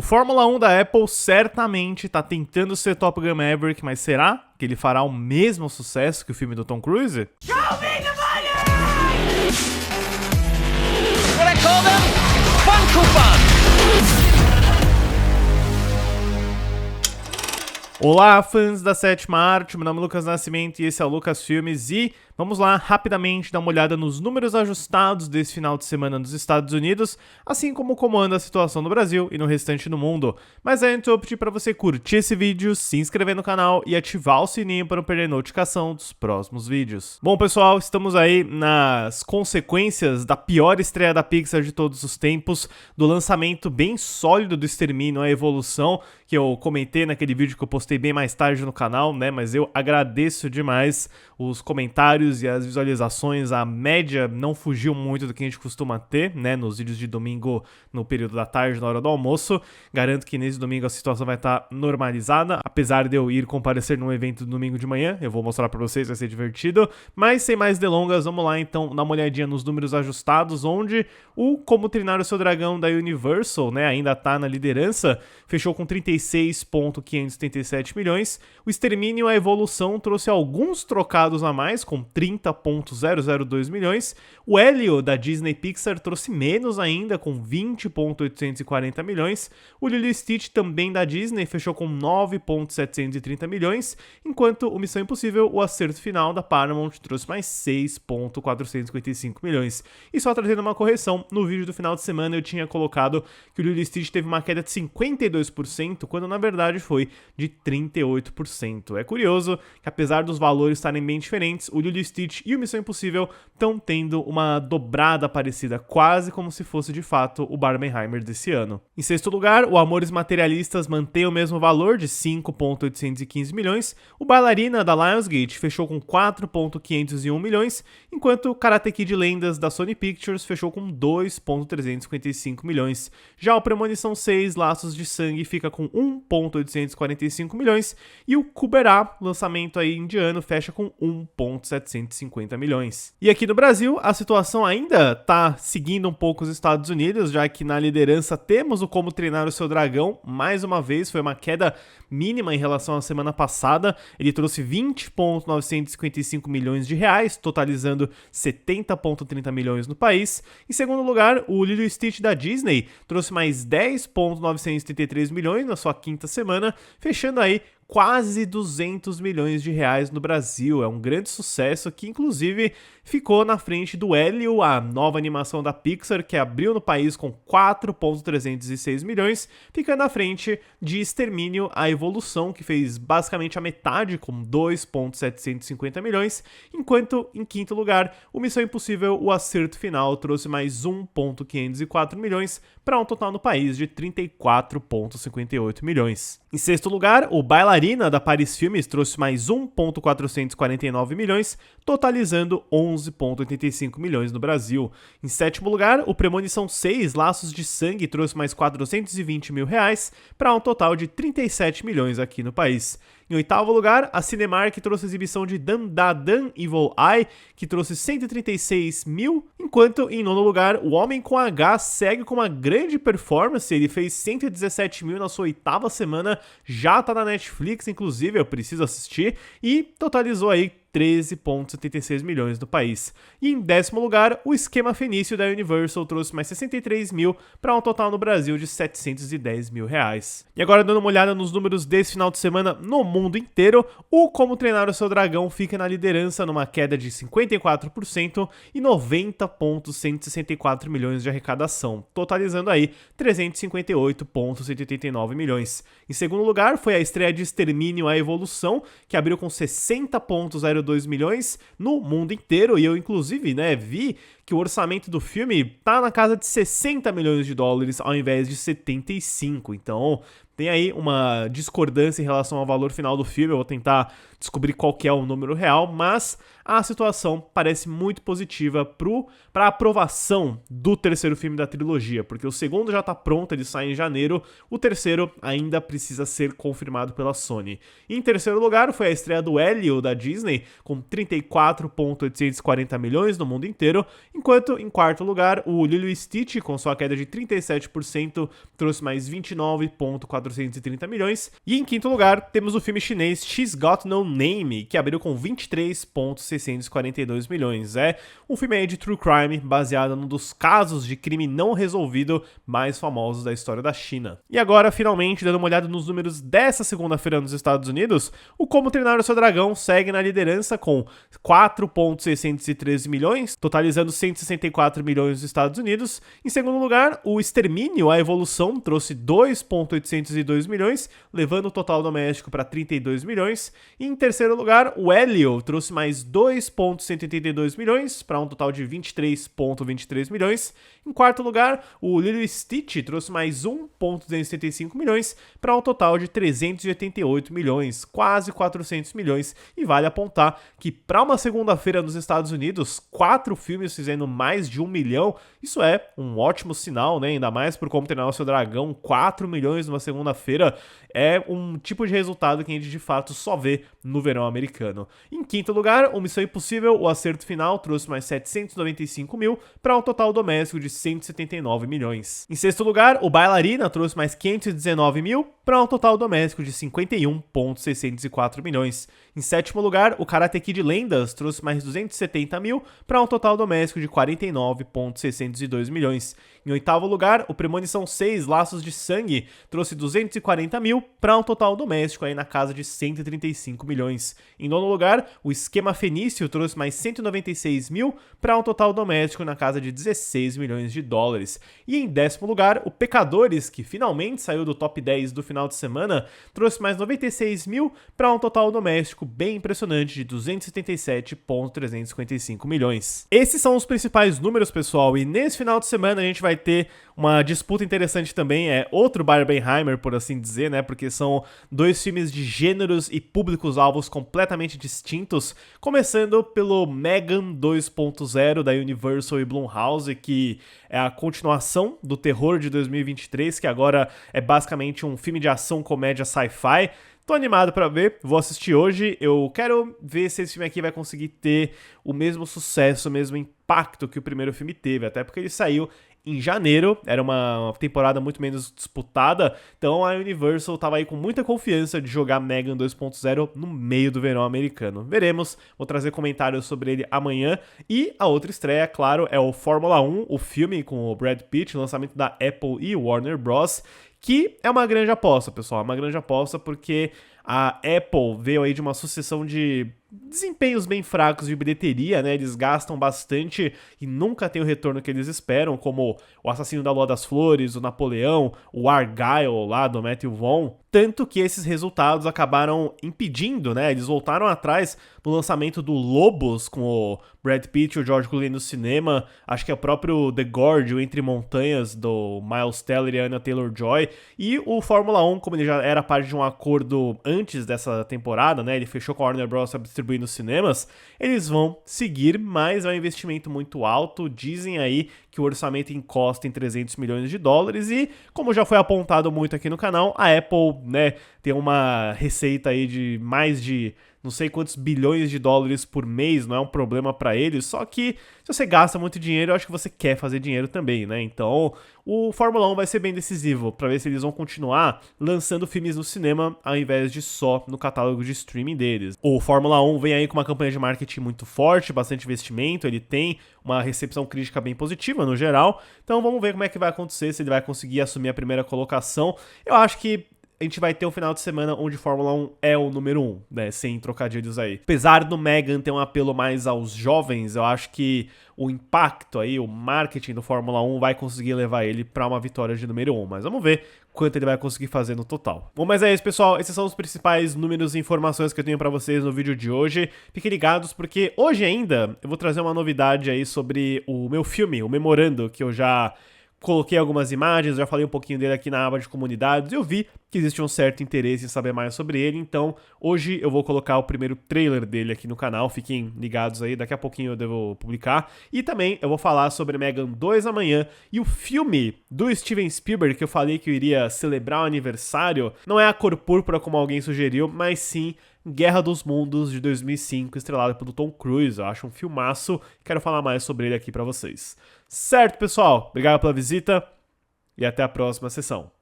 Fórmula 1 da Apple certamente tá tentando ser Top Gun Maverick, mas será que ele fará o mesmo sucesso que o filme do Tom Cruise? Show me the money! What I call them? Fun coupons! Olá, fãs da Sétima Arte, meu nome é Lucas Nascimento e esse é o Lucas Filmes e vamos lá rapidamente dar uma olhada nos números ajustados desse final de semana nos Estados Unidos, assim como anda a situação no Brasil e no restante do mundo. Mas antes eu vou pedir para você curtir esse vídeo, se inscrever no canal e ativar o sininho para não perder notificação dos próximos vídeos. Bom pessoal, estamos aí nas consequências da pior estreia da Pixar de todos os tempos, do lançamento bem sólido do Extermínio, a Evolução, que eu comentei naquele vídeo que eu postei bem mais tarde no canal, né, mas eu agradeço demais os comentários e as visualizações, a média não fugiu muito do que a gente costuma ter, né, nos vídeos de domingo no período da tarde, na hora do almoço. Garanto que nesse domingo a situação vai estar normalizada, apesar de eu ir comparecer num evento no domingo de manhã, eu vou mostrar pra vocês, vai ser divertido, mas sem mais delongas, vamos lá então dar uma olhadinha nos números ajustados, onde o Como Treinar o Seu Dragão da Universal, né, ainda tá na liderança, fechou com 36,537 milhões, o Extermínio, a Evolução trouxe alguns trocados a mais, com 30,002 milhões, o Hélio da Disney Pixar trouxe menos ainda, com 20,840 milhões, o Lilo e Stitch também da Disney fechou com 9,730 milhões, enquanto o Missão Impossível, o acerto final da Paramount trouxe mais 6,455 milhões. E só trazendo uma correção, no vídeo do final de semana eu tinha colocado que o Lilo e Stitch teve uma queda de 52%, quando na verdade foi de 38%. É curioso que apesar dos valores estarem bem diferentes, o Lilo e Stitch e o Missão Impossível estão tendo uma dobrada parecida, quase como se fosse de fato o Barbenheimer desse ano. Em sexto lugar, o Amores Materialistas mantém o mesmo valor de 5,815 milhões, o Bailarina da Lionsgate fechou com 4,501 milhões, enquanto o Karate Kid Lendas da Sony Pictures fechou com 2,355 milhões. Já o Premonição 6 Laços de Sangue fica com 1,845 milhões e o Kuberá, lançamento aí indiano, fecha com 1,750 milhões. E aqui no Brasil, a situação ainda tá seguindo um pouco os Estados Unidos, já que na liderança temos o Como Treinar o Seu Dragão, mais uma vez foi uma queda mínima em relação à semana passada, ele trouxe 20,955 milhões de reais, totalizando 70,30 milhões no país. Em segundo lugar, o Lilo e Stitch da Disney trouxe mais 10,933 milhões na sua quinta semana, fechando aí quase 200 milhões de reais no Brasil. É um grande sucesso que inclusive ficou na frente do Hélio, a nova animação da Pixar, que abriu no país com 4,306 milhões, ficando à frente de Extermínio, a Evolução, que fez basicamente a metade com 2,750 milhões, enquanto em quinto lugar, o Missão Impossível, o acerto final, trouxe mais 1,504 milhões, para um total no país de 34,58 milhões. Em sexto lugar, o Bailarina da Paris Filmes trouxe mais 1,449 milhões, totalizando 11,85 milhões no Brasil. Em sétimo lugar, o Premonição 6 Laços de Sangue trouxe mais 420 mil reais, para um total de 37 milhões aqui no país. Em oitavo lugar, a Cinemark trouxe a exibição de Dan Evil Eye, que trouxe 136 mil, enquanto em nono lugar, O Homem com H segue com uma grande performance, ele fez 117 mil na sua oitava semana, já tá na Netflix, inclusive, eu preciso assistir, e totalizou aí 13,76 milhões no país. E em décimo lugar, o Esquema Fenício da Universal trouxe mais 63 mil para um total no Brasil de 710 mil reais. E agora dando uma olhada nos números desse final de semana no mundo inteiro, o Como Treinar o Seu Dragão fica na liderança numa queda de 54% e 90,164 milhões de arrecadação, totalizando aí 358,189 milhões. Em segundo lugar foi a estreia de Extermínio, a Evolução, que abriu com 60,02 milhões no mundo inteiro, e eu inclusive, né, vi que o orçamento do filme tá na casa de 60 milhões de dólares ao invés de 75, então Tem aí uma discordância em relação ao valor final do filme, eu vou tentar descobrir qual que é o número real, mas a situação parece muito positiva para a aprovação do terceiro filme da trilogia, porque o segundo já está pronto, ele sai em janeiro, o terceiro ainda precisa ser confirmado pela Sony. E em terceiro lugar foi a estreia do Elio da Disney, com 34,840 milhões no mundo inteiro, enquanto em quarto lugar o Lilo e Stitch, com sua queda de 37%, trouxe mais 29,430 milhões, e em quinto lugar temos o filme chinês She's Got No Name, que abriu com 23,642 milhões. É um filme aí de true crime, baseado num dos casos de crime não resolvido mais famosos da história da China. E agora, finalmente, dando uma olhada nos números dessa segunda-feira nos Estados Unidos, o Como Treinar o Seu Dragão segue na liderança com 4,613 milhões, totalizando 164 milhões nos Estados Unidos. Em segundo lugar, o Extermínio, a Evolução, trouxe 2,802 milhões, levando o total doméstico para 32 milhões. E em terceiro lugar, o Elio trouxe mais 2,182 milhões, para um total de 23,23 milhões. Em quarto lugar, o Lilo e Stitch trouxe mais 1,275 milhões, para um total de 388 milhões, quase 400 milhões. E vale apontar que para uma segunda-feira nos Estados Unidos, 4 filmes fazendo mais de 1 milhão, isso é um ótimo sinal, né? Ainda mais por Como Treinar o Seu Dragão, 4 milhões numa segunda-feira é um tipo de resultado que a gente de fato só vê no verão americano. Em quinto lugar, o Missão Impossível, o Acerto Final, trouxe mais 795 mil para um total doméstico de 179 milhões. Em sexto lugar, o Bailarina trouxe mais 519 mil para um total doméstico de 51,604 milhões. Em sétimo lugar, o Karate Kid Lendas trouxe mais 270 mil para um total doméstico de 49,602 milhões. Em oitavo lugar, o Premonição 6 Laços de Sangue trouxe 240 mil para um total doméstico aí na casa de 135 milhões. Em nono lugar, o Esquema Fenício trouxe mais 196 mil para um total doméstico na casa de 16 milhões de dólares. E em décimo lugar, o Pecadores, que finalmente saiu do top 10 do final de semana, trouxe mais 96 mil para um total doméstico bem impressionante de 277,355 milhões. Esses são os principais números, pessoal, e nesse final de semana a gente vai ter uma disputa interessante também, é outro Barbenheimer, por assim dizer, né, porque são dois filmes de gêneros e públicos-alvos completamente distintos, começando pelo Megan 2.0 da Universal e Blumhouse, que é a continuação do Terror de 2023, que agora é basicamente um filme de ação, comédia, sci-fi. Tô animado pra ver, vou assistir hoje, eu quero ver se esse filme aqui vai conseguir ter o mesmo sucesso, o mesmo impacto que o primeiro filme teve, até porque ele saiu em janeiro, era uma temporada muito menos disputada, então a Universal tava aí com muita confiança de jogar Megan 2.0 no meio do verão americano. Veremos, vou trazer comentários sobre ele amanhã. E a outra estreia, claro, é o Fórmula 1, o filme com o Brad Pitt, lançamento da Apple e Warner Bros., que é uma grande aposta, pessoal, é uma grande aposta porque a Apple veio aí de uma sucessão de desempenhos bem fracos de bilheteria, né? Eles gastam bastante e nunca tem o retorno que eles esperam, como o Assassino da Lua das Flores, o Napoleão, o Argyle lá do Matthew Vaughn. Tanto que esses resultados acabaram impedindo, né? Eles voltaram atrás no lançamento do Lobos com o Brad Pitt e o George Clooney no cinema. Acho que é o próprio The Gorge, o Entre Montanhas, do Miles Teller e Anya Taylor-Joy. E o Fórmula 1, como ele já era parte de um acordo antes dessa temporada, né? Ele fechou com a Warner Bros. Para distribuir nos cinemas. Eles vão seguir, mas é um investimento muito alto. Dizem aí que o orçamento encosta em 300 milhões de dólares e, como já foi apontado muito aqui no canal, a Apple, né, tem uma receita aí de mais de não sei quantos bilhões de dólares por mês, não é um problema para eles, só que se você gasta muito dinheiro, eu acho que você quer fazer dinheiro também, né? Então, o Fórmula 1 vai ser bem decisivo para ver se eles vão continuar lançando filmes no cinema ao invés de só no catálogo de streaming deles. O Fórmula 1 vem aí com uma campanha de marketing muito forte, bastante investimento, ele tem uma recepção crítica bem positiva no geral, então vamos ver como é que vai acontecer, se ele vai conseguir assumir a primeira colocação. Eu acho que a gente vai ter um final de semana onde Fórmula 1 é o número 1, né, sem trocadilhos aí. Apesar do Megan ter um apelo mais aos jovens, eu acho que o impacto aí, o marketing do Fórmula 1 vai conseguir levar ele para uma vitória de número 1, mas vamos ver quanto ele vai conseguir fazer no total. Bom, mas é isso, pessoal, esses são os principais números e informações que eu tenho para vocês no vídeo de hoje. Fiquem ligados porque hoje ainda eu vou trazer uma novidade aí sobre o meu filme, o Memorando, que eu já coloquei algumas imagens, já falei um pouquinho dele aqui na aba de comunidades, e eu vi que existe um certo interesse em saber mais sobre ele, então hoje eu vou colocar o primeiro trailer dele aqui no canal, fiquem ligados aí, daqui a pouquinho eu devo publicar, e também eu vou falar sobre Megan 2 amanhã, e o filme do Steven Spielberg, que eu falei que eu iria celebrar o aniversário, não é A Cor Púrpura como alguém sugeriu, mas sim Guerra dos Mundos de 2005, estrelado pelo Tom Cruise. Eu acho um filmaço, quero falar mais sobre ele aqui pra vocês. Certo, pessoal? Obrigado pela visita e até a próxima sessão.